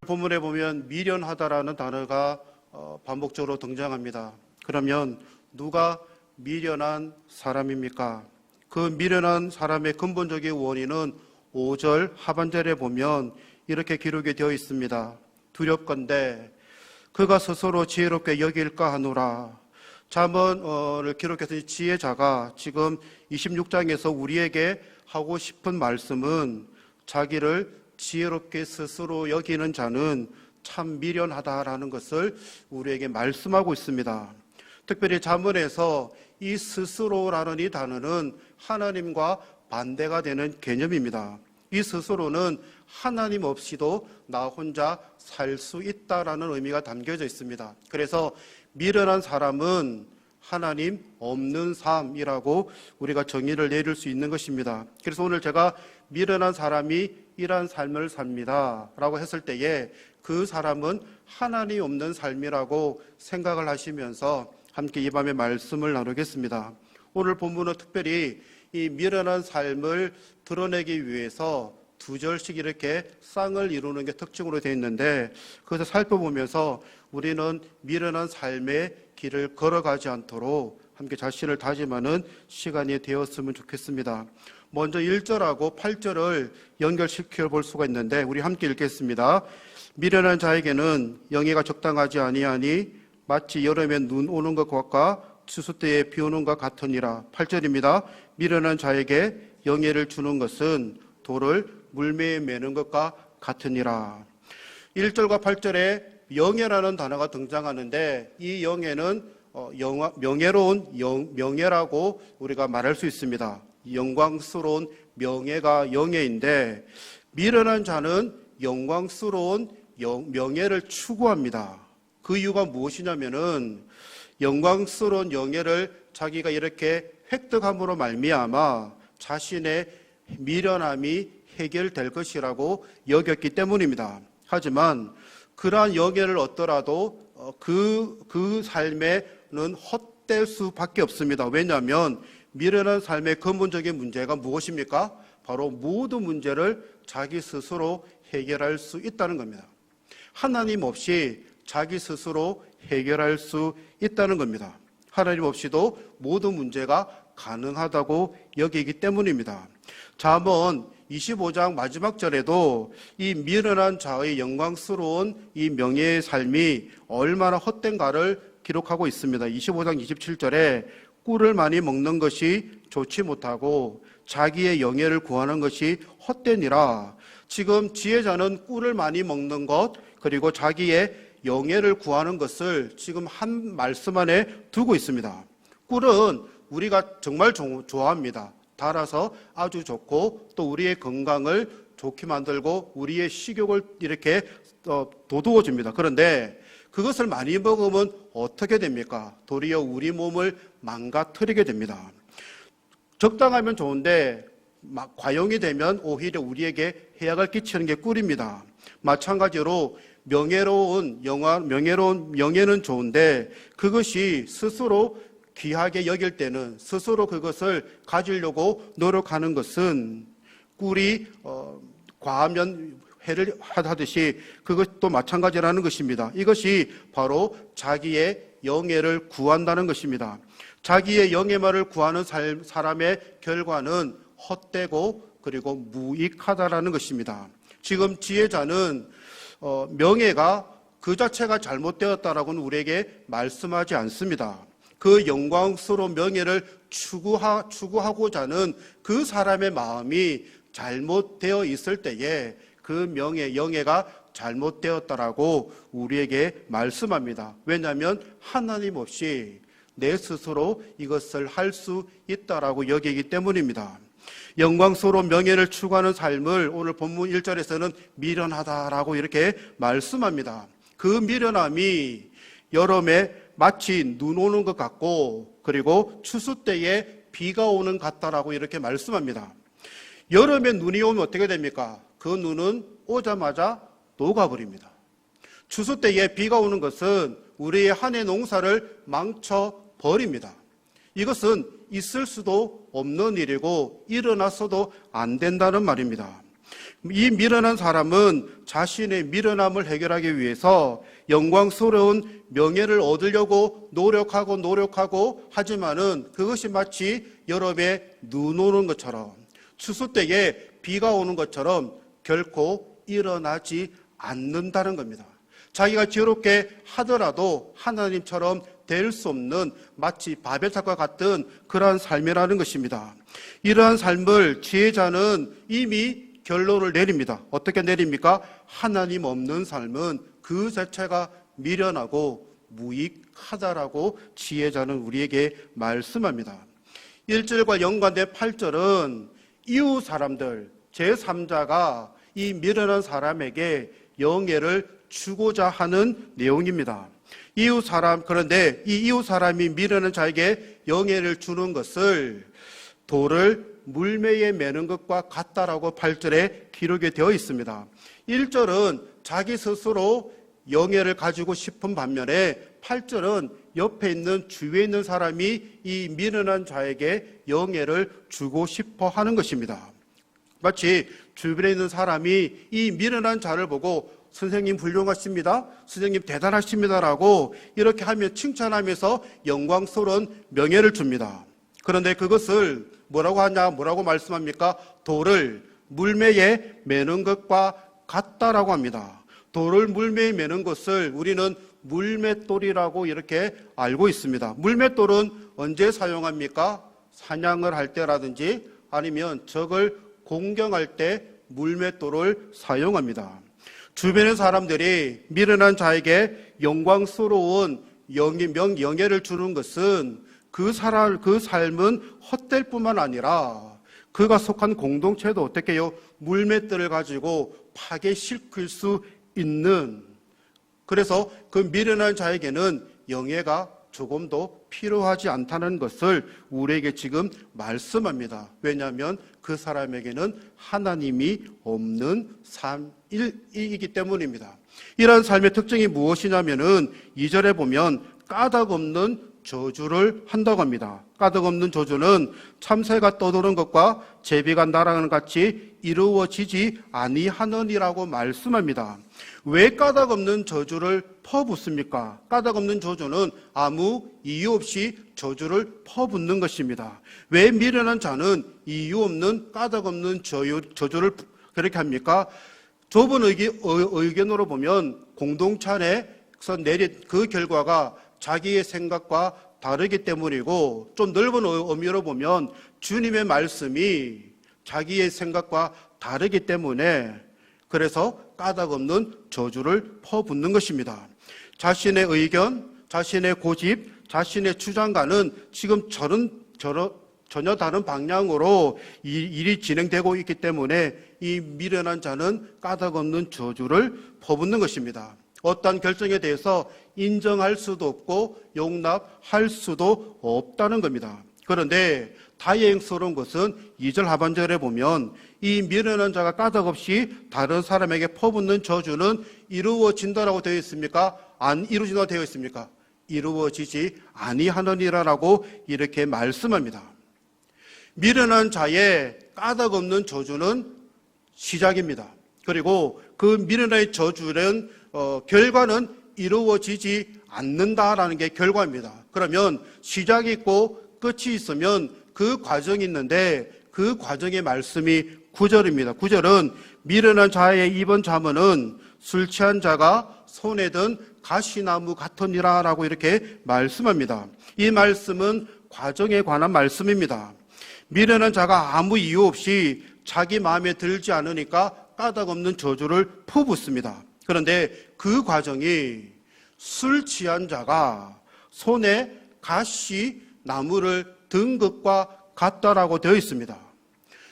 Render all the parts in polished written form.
본문에 보면 미련하다라는 단어가 반복적으로 등장합니다. 그러면 누가 미련한 사람입니까? 그 미련한 사람의 근본적인 원인은 5절 하반절에 보면 이렇게 기록이 되어 있습니다. 두렵건대 그가 스스로 지혜롭게 여길까 하노라. 잠언을 기록해서 지혜자가 지금 26장에서 우리에게 하고 싶은 말씀은 자기를 지혜롭게 스스로 여기는 자는 참 미련하다라는 것을 우리에게 말씀하고 있습니다. 특별히 잠언에서 이 스스로라는 이 단어는 하나님과 반대가 되는 개념입니다. 이 스스로는 하나님 없이도 나 혼자 살 수 있다라는 의미가 담겨져 있습니다. 그래서 미련한 사람은 하나님 없는 삶이라고 우리가 정의를 내릴 수 있는 것입니다. 그래서 오늘 제가 미련한 사람이 이러한 삶을 삽니다 라고 했을 때에 그 사람은 하나님 없는 삶이라고 생각을 하시면서 함께 이 밤에 말씀을 나누겠습니다. 오늘 본문은 특별히 이 미련한 삶을 드러내기 위해서 2절씩 이렇게 쌍을 이루는 게 특징으로 되어 있는데, 그것을 살펴보면서 우리는 미련한 삶의 길을 걸어가지 않도록 함께 자신을 다짐하는 시간이 되었으면 좋겠습니다. 먼저 1절하고 8절을 연결시켜 볼 수가 있는데 우리 함께 읽겠습니다. 미련한 자에게는 영예가 적당하지 아니하니 마치 여름에 눈 오는 것과 추수 때에 비 오는 것 같으니라. 8절입니다. 미련한 자에게 영예를 주는 것은 돌을 물매에 매는 것과 같으니라. 1절과 8절에 영예라는 단어가 등장하는데 이 영예는 명예로운 명예라고 우리가 말할 수 있습니다. 영광스러운 명예가 영예인데, 미련한 자는 영광스러운 명예를 추구합니다. 그 이유가 무엇이냐면은 영광스러운 영예를 자기가 이렇게 획득함으로 말미암아 자신의 미련함이 해결될 것이라고 여겼기 때문입니다. 하지만 그러한 영예를 얻더라도 그 삶에는 헛될 수밖에 없습니다. 왜냐하면 미련한 삶의 근본적인 문제가 무엇입니까? 바로 모든 문제를 자기 스스로 해결할 수 있다는 겁니다. 하나님 없이 자기 스스로 해결할 수 있다는 겁니다. 하나님 없이도 모든 문제가 가능하다고 여기기 때문입니다. 잠언 25장 마지막 절에도 이 미련한 자의 영광스러운 이 명예의 삶이 얼마나 헛된가를 기록하고 있습니다. 25장 27절에 꿀을 많이 먹는 것이 좋지 못하고 자기의 영예를 구하는 것이 헛되니라. 지금 지혜자는 꿀을 많이 먹는 것, 그리고 자기의 영예를 구하는 것을 지금 한 말씀 안에 두고 있습니다. 꿀은 우리가 정말 좋아합니다. 달아서 아주 좋고 또 우리의 건강을 좋게 만들고 우리의 식욕을 이렇게 돋우어 줍니다. 그런데 그것을 많이 먹으면 어떻게 됩니까? 도리어 우리 몸을 망가뜨리게 됩니다. 적당하면 좋은데 과용이 되면 오히려 우리에게 해악을 끼치는 게 꿀입니다. 마찬가지로 명예로운 명예는 좋은데 그것이 스스로 귀하게 여길 때는, 스스로 그것을 가지려고 노력하는 것은 꿀이 과하면 해를 하듯이 그것도 마찬가지라는 것입니다. 이것이 바로 자기의 영예를 구한다는 것입니다. 자기의 영예만을 구하는 사람의 결과는 헛되고 그리고 무익하다라는 것입니다. 지금 지혜자는 명예가 그 자체가 잘못되었다라고는 우리에게 말씀하지 않습니다. 그 영광스러운 명예를 추구하고자 하는 그 사람의 마음이 잘못되어 있을 때에 그 영예가 잘못되었다라고 우리에게 말씀합니다. 왜냐하면 하나님 없이 내 스스로 이것을 할 수 있다라고 여기기 때문입니다. 영광스러운 명예를 추구하는 삶을 오늘 본문 1절에서는 미련하다라고 이렇게 말씀합니다. 그 미련함이 여름에 마치 눈 오는 것 같고 그리고 추수 때에 비가 오는 것 같다라고 이렇게 말씀합니다. 여름에 눈이 오면 어떻게 됩니까? 그 눈은 오자마자 녹아버립니다. 추수 때에 비가 오는 것은 우리의 한 해 농사를 망쳐버립니다. 이것은 있을 수도 없는 일이고 일어났어도 안 된다는 말입니다. 이 미련한 사람은 자신의 미련함을 해결하기 위해서 영광스러운 명예를 얻으려고 노력하고 하지만은 그것이 마치 여름에 눈 오는 것처럼 추수 때에 비가 오는 것처럼 결코 일어나지 않는다는 겁니다. 자기가 지혜롭게 하더라도 하나님처럼 될 수 없는 마치 바벨탑과 같은 그러한 삶이라는 것입니다. 이러한 삶을 지혜자는 이미 결론을 내립니다. 어떻게 내립니까? 하나님 없는 삶은 그 자체가 미련하고 무익하다라고 지혜자는 우리에게 말씀합니다. 1절과 연관된 8절은 이웃 사람들, 제3자가 이 미련한 사람에게 영예를 주고자 하는 내용입니다. 이웃 사람, 그런데 이 이웃 사람이 미련한 자에게 영예를 주는 것을 돌을 물매에 매는 것과 같다라고 8절에 기록이 되어 있습니다. 1절은 자기 스스로 영예를 가지고 싶은 반면에 8절은 옆에 있는 주위에 있는 사람이 이 미련한 자에게 영예를 주고 싶어 하는 것입니다. 마치 주변에 있는 사람이 이 미련한 자를 보고 선생님 훌륭하십니다, 선생님 대단하십니다라고 이렇게 하며 칭찬하면서 영광스러운 명예를 줍니다. 그런데 그것을 뭐라고 말씀합니까? 돌을 물매에 매는 것과 같다라고 합니다. 돌을 물매에 매는 것을 우리는 물맷돌이라고 이렇게 알고 있습니다. 물맷돌은 언제 사용합니까? 사냥을 할 때라든지 아니면 적을 공경할 때 물맷돌을 사용합니다. 주변의 사람들이 미련한 자에게 영광스러운 영예를 주는 것은 그 삶은 헛될 뿐만 아니라 그가 속한 공동체도 어떻게 해요? 물맷돌을 가지고 파괴시킬 수 있는, 그래서 그 미련한 자에게는 영예가 조금도 필요하지 않다는 것을 우리에게 지금 말씀합니다. 왜냐하면 그 사람에게는 하나님이 없는 삶이기 때문입니다. 이러한 삶의 특징이 무엇이냐면은 2절에 보면 까닭 없는 저주를 한다고 합니다. 까닭 없는 저주는 참새가 떠도는 것과 제비가 날아가는 같이 이루어지지 아니하느니라고 말씀합니다. 왜 까닭 없는 저주를 퍼붓습니까? 까닭 없는 저주는 아무 이유 없이 저주를 퍼붓는 것입니다. 왜 미련한 자는 이유 없는 까닭 없는 저주를 그렇게 합니까? 좁은 의견으로 보면 공동체 안에서 내린 그 결과가 자기의 생각과 다르기 때문이고, 좀 넓은 의미로 보면 주님의 말씀이 자기의 생각과 다르기 때문에 그래서 까닭 없는 저주를 퍼붓는 것입니다. 자신의 의견, 자신의 고집, 자신의 주장과는 지금 전혀 다른 방향으로 일이 진행되고 있기 때문에 이 미련한 자는 까닭 없는 저주를 퍼붓는 것입니다. 어떠한 결정에 대해서 인정할 수도 없고 용납할 수도 없다는 겁니다. 그런데 다행스러운 것은 2절 하반절에 보면 이 미련한 자가 까닭 없이 다른 사람에게 퍼붓는 저주는 이루어진다라고 되어 있습니까? 안 이루어진다고 되어 있습니까? 이루어지지 아니하느니라라고 이렇게 말씀합니다. 미련한 자의 까닭 없는 저주는 시작입니다. 그리고 그 미련의 저주는 결과는 이루어지지 않는다라는 게 결과입니다. 그러면 시작이 있고 끝이 있으면 그 과정이 있는데 그 과정의 말씀이 9절입니다. 9절은 미련한 자의 이번 잠언은 술 취한 자가 손에 든 가시나무 같으니라 라고 이렇게 말씀합니다. 이 말씀은 과정에 관한 말씀입니다. 미련한 자가 아무 이유 없이 자기 마음에 들지 않으니까 까닭 없는 저주를 퍼붓습니다. 그런데 그 과정이 술 취한 자가 손에 가시나무를 든 것과 같다라고 되어 있습니다.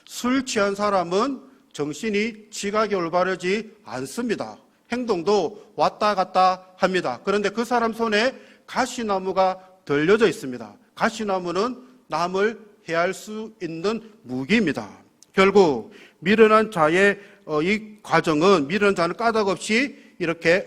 술 취한 사람은 정신이 지각이 올바르지 않습니다. 행동도 왔다 갔다 합니다. 그런데 그 사람 손에 가시나무가 들려져 있습니다. 가시나무는 남을 해할 수 있는 무기입니다. 결국 미련한 자의 이 과정은, 미련한 자는 까닭 없이 이렇게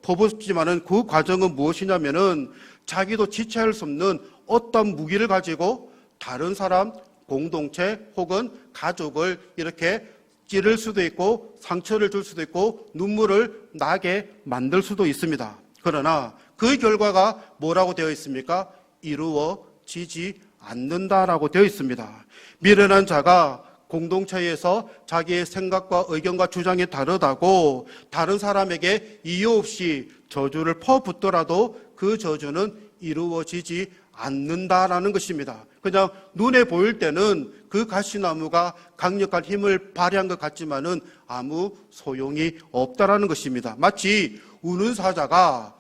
퍼붓지만은 그 과정은 무엇이냐면은 자기도 지체할 수 없는 어떤 무기를 가지고 다른 사람, 공동체 혹은 가족을 이렇게 찌를 수도 있고 상처를 줄 수도 있고 눈물을 나게 만들 수도 있습니다. 그러나 그 결과가 뭐라고 되어 있습니까? 이루어지지 않는다라고 되어 있습니다. 미련한 자가 공동체에서 자기의 생각과 의견과 주장이 다르다고 다른 사람에게 이유 없이 저주를 퍼붓더라도 그 저주는 이루어지지 않는다라는 것입니다. 그냥 눈에 보일 때는 그 가시나무가 강력한 힘을 발휘한 것 같지만은 아무 소용이 없다라는 것입니다. 마치 우는 사자가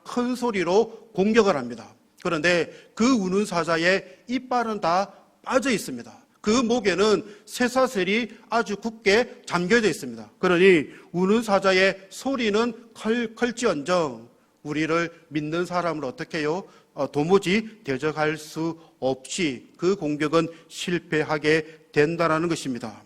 큰 소리로 공격을 합니다. 그런데 그 우는 사자의 이빨은 다 빠져 있습니다. 그 목에는 쇠사슬이 아주 굳게 잠겨져 있습니다. 그러니 우는 사자의 소리는 클지언정 우리를 믿는 사람을 어떻게 해요? 도무지 대적할 수 없이 그 공격은 실패하게 된다는 것입니다.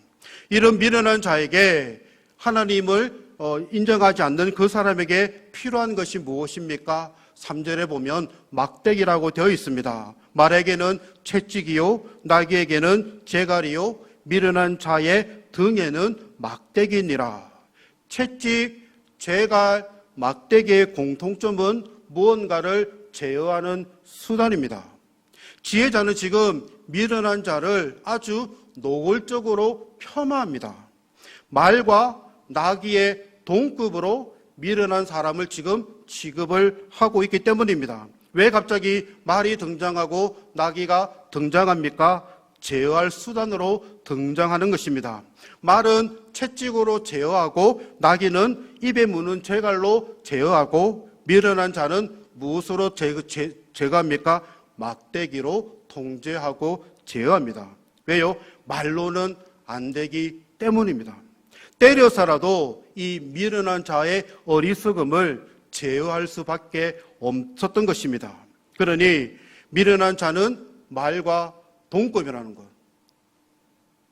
이런 미련한 자에게 하나님을 인정하지 않는 그 사람에게 필요한 것이 무엇입니까? 3절에 보면 막대기라고 되어 있습니다. 말에게는 채찍이요 나귀에게는 재갈이요 미련한 자의 등에는 막대기니라. 채찍, 재갈, 막대기의 공통점은 무언가를 제어하는 수단입니다. 지혜자는 지금 미련한 자를 아주 노골적으로 폄하합니다. 말과 나귀의 동급으로 미련한 사람을 지금 취급을 하고 있기 때문입니다. 왜 갑자기 말이 등장하고 나귀가 등장합니까? 제어할 수단으로 등장하는 것입니다. 말은 채찍으로 제어하고 나귀는 입에 무는 재갈로 제어하고 미련한 자는 무엇으로 제거합니까? 막대기로 통제하고 제어합니다. 왜요? 말로는 안 되기 때문입니다. 때려서라도 이 미련한 자의 어리석음을 제어할 수밖에 없었던 것입니다. 그러니 미련한 자는 말과 동급이라는 것,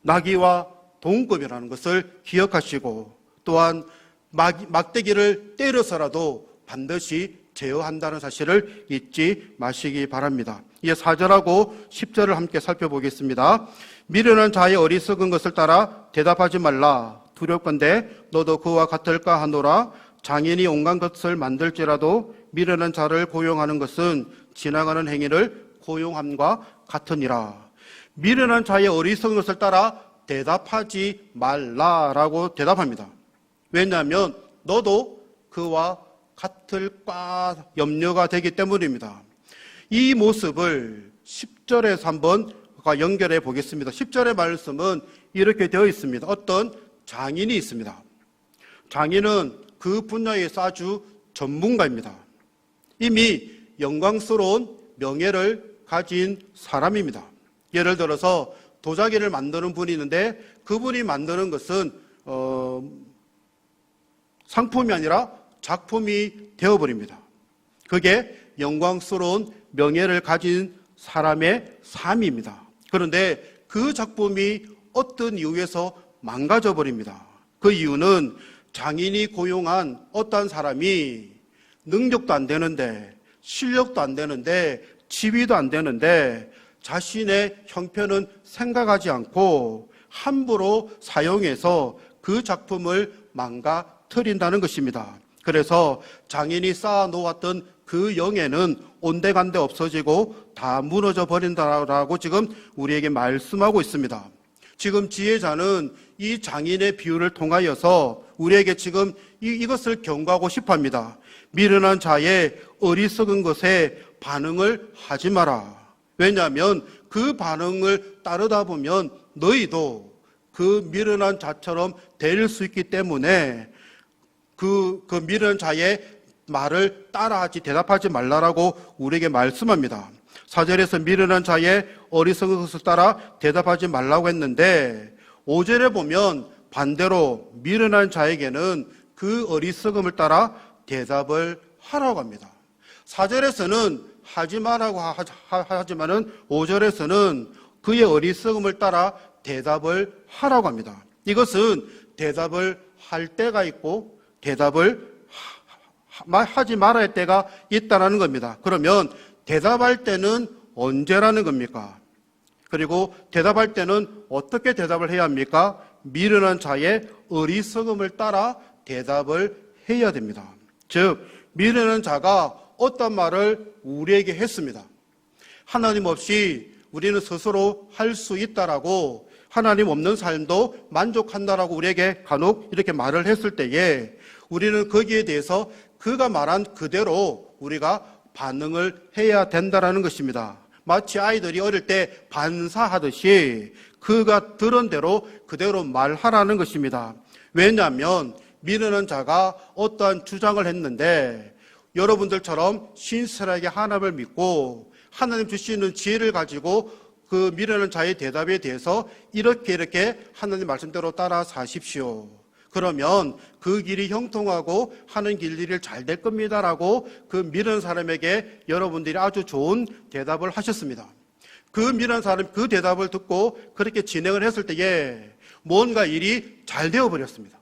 나귀와 동급이라는 것을 기억하시고 또한 막대기를 때려서라도 반드시 제어한다는 사실을 잊지 마시기 바랍니다. 이제 4절하고 10절을 함께 살펴보겠습니다. 미련한 자의 어리석은 것을 따라 대답하지 말라. 두렵건대 너도 그와 같을까 하노라. 장인이 온갖 것을 만들지라도 미련한 자를 고용하는 것은 지나가는 행위를 고용함과 같으니라. 미련한 자의 어리석은 것을 따라 대답하지 말라라고 대답합니다. 왜냐하면 너도 그와 같을까 염려가 되기 때문입니다. 이 모습을 10절에서 한번 연결해 보겠습니다. 10절의 말씀은 이렇게 되어 있습니다. 어떤 장인이 있습니다. 장인은 그 분야에서 아주 전문가입니다. 이미 영광스러운 명예를 가진 사람입니다. 예를 들어서 도자기를 만드는 분이 있는데 그분이 만드는 것은 상품이 아니라 작품이 되어버립니다. 그게 영광스러운 명예를 가진 사람의 삶입니다. 그런데 그 작품이 어떤 이유에서 망가져 버립니다. 그 이유는 장인이 고용한 어떤 사람이 능력도 안 되는데 실력도 안 되는데 지위도 안 되는데 자신의 형편은 생각하지 않고 함부로 사용해서 그 작품을 망가뜨린다는 것입니다. 그래서 장인이 쌓아놓았던 그 영예는 온데간데 없어지고 다 무너져 버린다라고 지금 우리에게 말씀하고 있습니다. 지금 지혜자는 이 장인의 비유를 통하여서 우리에게 지금 이것을 경고하고 싶어 합니다. 미련한 자의 어리석은 것에 반응을 하지 마라. 왜냐하면 그 반응을 따르다 보면 너희도 그 미련한 자처럼 될 수 있기 때문에 그 미련한 자의 말을 따라하지 대답하지 말라라고 우리에게 말씀합니다. 4절에서 미련한 자의 어리석은 것을 따라 대답하지 말라고 했는데 5절에 보면 반대로 미련한 자에게는 그 어리석음을 따라 대답을 하라고 합니다. 4절에서는 하지 말라고 하지만은 5절에서는 그의 어리석음을 따라 대답을 하라고 합니다. 이것은 대답을 할 때가 있고 대답을 하지 말아야 할 때가 있다는 겁니다. 그러면 대답할 때는 언제라는 겁니까? 그리고 대답할 때는 어떻게 대답을 해야 합니까? 미련한 자의 어리석음을 따라 대답을 해야 됩니다. 즉 미련한 자가 어떤 말을 우리에게 했습니다. 하나님 없이 우리는 스스로 할 수 있다라고, 하나님 없는 삶도 만족한다라고 우리에게 간혹 이렇게 말을 했을 때에 우리는 거기에 대해서 그가 말한 그대로 우리가 반응을 해야 된다라는 것입니다. 마치 아이들이 어릴 때 반사하듯이 그가 들은 대로 그대로 말하라는 것입니다. 왜냐하면 미련한 자가 어떠한 주장을 했는데 여러분들처럼 신실하게 하나님을 믿고 하나님 주시는 지혜를 가지고 그 미련한 자의 대답에 대해서 이렇게 하나님 말씀대로 따라 사십시오. 그러면 그 길이 형통하고 하는 길들이 잘 될 겁니다라고 그 미련한 사람에게 여러분들이 아주 좋은 대답을 하셨습니다. 그 미련한 사람 그 대답을 듣고 그렇게 진행을 했을 때에 뭔가 일이 잘 되어버렸습니다.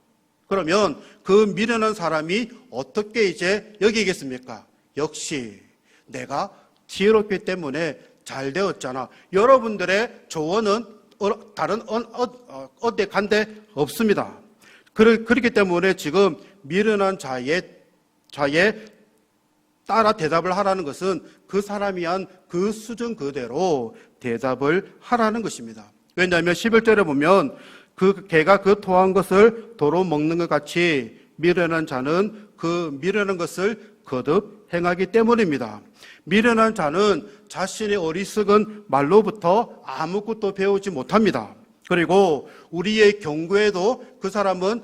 그러면 그 미련한 사람이 어떻게 이제 여기겠습니까? 역시 내가 지혜롭기 때문에 잘 되었잖아. 여러분들의 조언은 다른 어디 간데 없습니다. 그렇기 때문에 지금 미련한 자의 따라 대답을 하라는 것은 그 사람이 한 그 수준 그대로 대답을 하라는 것입니다. 왜냐하면 11절에 보면 그 개가 그 토한 것을 도로 먹는 것 같이 미련한 자는 그 미련한 것을 거듭 행하기 때문입니다. 미련한 자는 자신의 어리석은 말로부터 아무것도 배우지 못합니다. 그리고 우리의 경고에도 그 사람은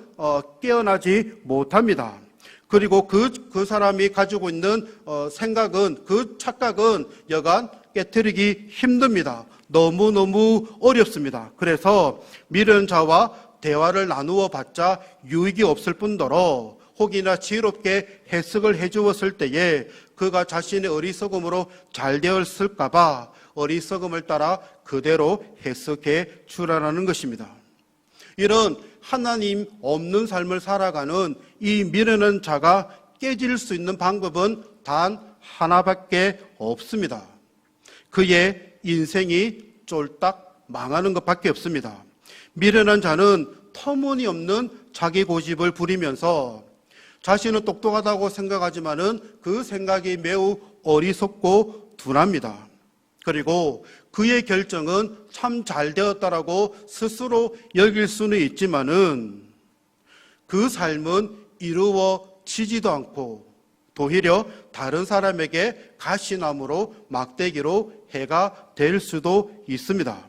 깨어나지 못합니다. 그리고 그 사람이 가지고 있는 생각은, 그 착각은 여간 깨트리기 힘듭니다. 너무너무 어렵습니다. 그래서 미련한 자와 대화를 나누어 봤자 유익이 없을 뿐더러 혹이나 지혜롭게 해석을 해주었을 때에 그가 자신의 어리석음으로 잘 되었을까봐 어리석음을 따라 그대로 해석해 주라는 것입니다. 이런 하나님 없는 삶을 살아가는 이 미련한 자가 깨질 수 있는 방법은 단 하나밖에 없습니다. 그의 인생이 쫄딱 망하는 것밖에 없습니다. 미련한 자는 터무니없는 자기 고집을 부리면서 자신은 똑똑하다고 생각하지만은 그 생각이 매우 어리석고 둔합니다. 그리고 그의 결정은 참 잘 되었다라고 스스로 여길 수는 있지만은 그 삶은 이루어지지도 않고 오히려 다른 사람에게 가시나무로 막대기로 해가 될 수도 있습니다.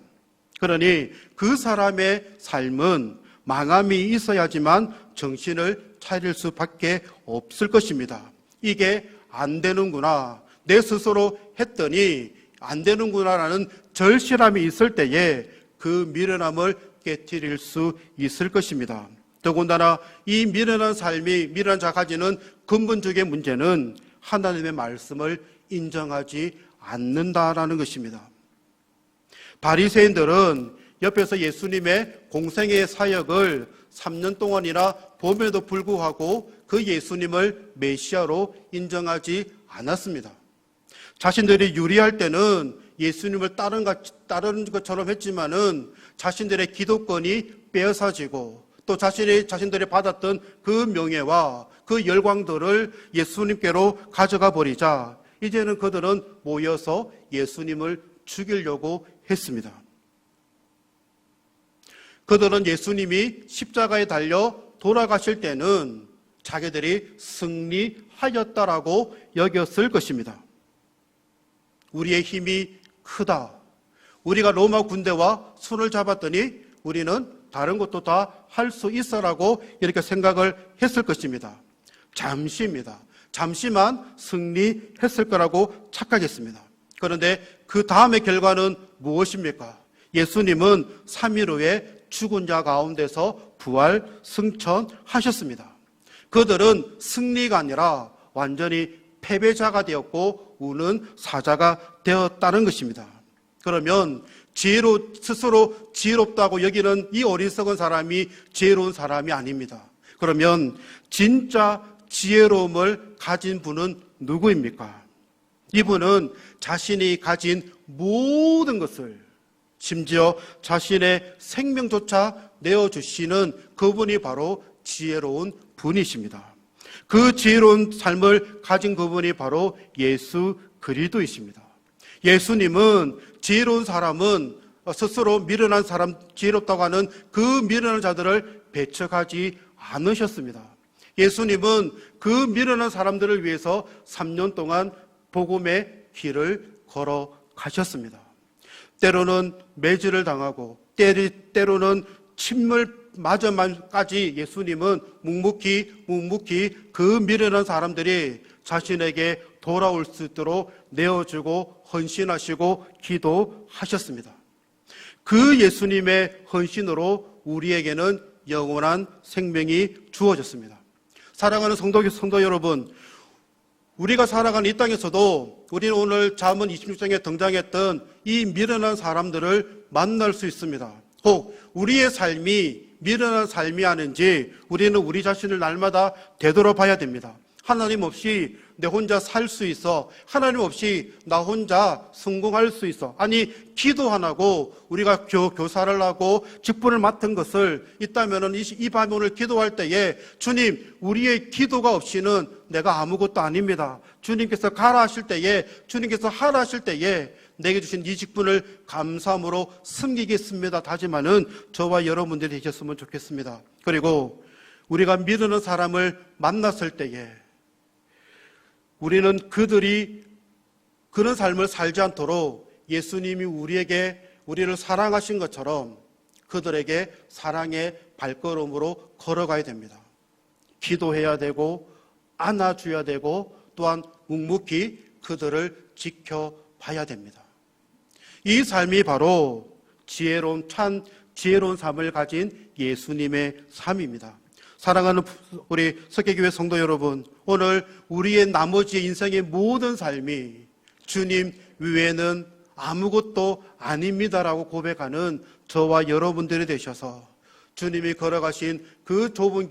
그러니 그 사람의 삶은 망함이 있어야지만 정신을 차릴 수밖에 없을 것입니다. 이게 안 되는구나, 내 스스로 했더니 안 되는구나라는 절실함이 있을 때에 그 미련함을 깨트릴 수 있을 것입니다. 더군다나 이 미련한 삶이, 미련한 자가 가지는 근본적인 문제는 하나님의 말씀을 인정하지 않는다라는 것입니다. 바리새인들은 옆에서 예수님의 공생의 사역을 3년 동안이나 봄에도 불구하고 그 예수님을 메시아로 인정하지 않았습니다. 자신들이 유리할 때는 예수님을 따르는 것처럼 했지만은 자신들의 기독권이 빼앗아지고 또 자신들이 받았던 그 명예와 그 열광들을 예수님께로 가져가 버리자 이제는 그들은 모여서 예수님을 죽이려고 했습니다. 그들은 예수님이 십자가에 달려 돌아가실 때는 자기들이 승리하였다라고 여겼을 것입니다. 우리의 힘이 크다. 우리가 로마 군대와 손을 잡았더니 우리는 다른 것도 다 할 수 있어라고 이렇게 생각을 했을 것입니다. 잠시입니다. 잠시만 승리했을 거라고 착각했습니다. 그런데 그 다음의 결과는 무엇입니까? 예수님은 3일 후에 죽은 자 가운데서 부활 승천하셨습니다. 그들은 승리가 아니라 완전히 패배자가 되었고 우는 사자가 되었다는 것입니다. 그러면 스스로 지혜롭다고 여기는 이 어리석은 사람이 지혜로운 사람이 아닙니다. 그러면 진짜 지혜로움을 가진 분은 누구입니까? 이분은 자신이 가진 모든 것을 심지어 자신의 생명조차 내어주시는 그분이 바로 지혜로운 분이십니다. 그 지혜로운 삶을 가진 그분이 바로 예수 그리스도이십니다. 예수님은 지혜로운 사람은 스스로 미련한 사람, 지혜롭다고 하는 그 미련한 자들을 배척하지 않으셨습니다. 예수님은 그 미련한 사람들을 위해서 3년 동안 복음의 길을 걸어가셨습니다. 때로는 매질을 당하고 때로는 침을 맞아만까지 예수님은 묵묵히 그 미련한 사람들이 자신에게 돌아올 수 있도록 내어주고 헌신하시고 기도하셨습니다. 그 예수님의 헌신으로 우리에게는 영원한 생명이 주어졌습니다. 사랑하는 성도 여러분, 우리가 살아가는 이 땅에서도 우리는 오늘 잠언 26장에 등장했던 이 미련한 사람들을 만날 수 있습니다. 혹 우리의 삶이 미련한 삶이 아닌지 우리는 우리 자신을 날마다 되돌아봐야 됩니다. 하나님 없이 내 혼자 살 수 있어. 하나님 없이 나 혼자 성공할 수 있어. 아니, 기도 안 하고 우리가 교사를 하고 직분을 맡은 것을 있다면은 이 밤 오늘 기도할 때에 주님, 우리의 기도가 없이는 내가 아무것도 아닙니다. 주님께서 가라 하실 때에, 주님께서 하라 하실 때에 내게 주신 이 직분을 감사함으로 섬기겠습니다. 다짐하는 저와 여러분들이 되셨으면 좋겠습니다. 그리고 우리가 믿는 사람을 만났을 때에 우리는 그들이 그런 삶을 살지 않도록 예수님이 우리를 사랑하신 것처럼 그들에게 사랑의 발걸음으로 걸어가야 됩니다. 기도해야 되고 안아줘야 되고 또한 묵묵히 그들을 지켜봐야 됩니다. 이 삶이 바로 지혜로운 삶을 가진 예수님의 삶입니다. 사랑하는 우리 석계교회 성도 여러분, 오늘 우리의 나머지 인생의 모든 삶이 주님 외에는 아무것도 아닙니다라고 고백하는 저와 여러분들이 되셔서 주님이 걸어가신 그 좁은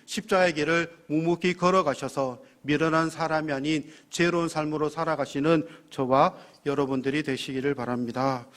십자가의 길을 묵묵히 걸어가셔서 미련한 사람이 아닌 지혜로운 삶으로 살아가시는 저와 여러분들이 되시기를 바랍니다.